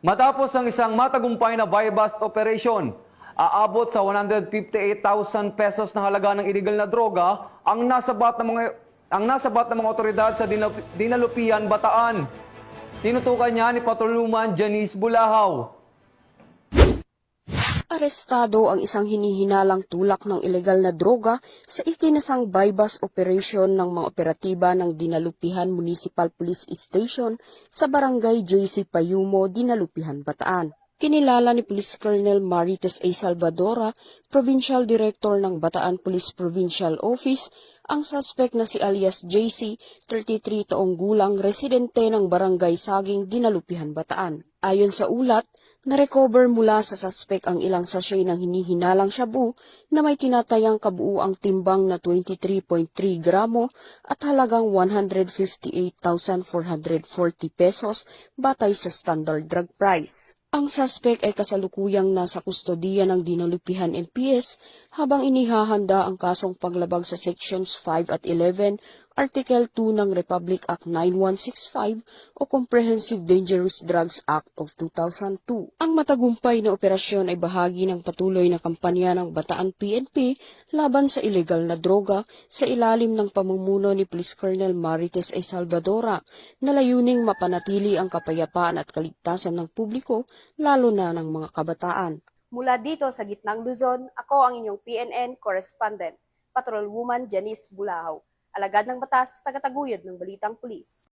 Matapos ang isang matagumpay na buy-bust operation, aabot sa 158,000 pesos na halaga ng illegal na droga ang nasabat ng mga otoridad sa Dinalupian, Bataan. Tinutukan niya ni Patrolwoman Janice Bulahaw. Arestado ang isang hinihinalang tulak ng ilegal na droga sa ikinasang buy-bust operation ng mga operatiba ng Dinalupihan Municipal Police Station sa Barangay JC Payumo, Dinalupihan, Bataan. Kinilala ni Police Colonel Marites A. Salvadora, Provincial Director ng Bataan Police Provincial Office, ang suspect na si alias JC, 33 taong gulang, residente ng Barangay Saging, Dinalupihan, Bataan. Ayon sa ulat, na-recover mula sa suspect ang ilang sachet ng hinihinalang shabu na may tinatayang kabuuang timbang na 23.3 gramo at halagang 158,440 pesos batay sa standard drug price. Ang suspect ay kasalukuyang nasa kustodiya ng Dinalupihan MPS habang inihahanda ang kasong paglabag sa Sections 5 at 11, Article 2 ng Republic Act 9165 o Comprehensive Dangerous Drugs Act of 2002. Ang matagumpay na operasyon ay bahagi ng patuloy na kampanya ng Bataan PNP laban sa ilegal na droga sa ilalim ng pamumuno ni Police Colonel Marites A. Salvadora na layuning mapanatili ang kapayapaan at kaligtasan ng publiko lalo na ng mga kabataan. Mula dito sa Gitnang Luzon, ako ang inyong PNN correspondent, Patrolwoman Janice Bulahaw. Alagad ng batas, tagataguyod ng Balitang Pulis.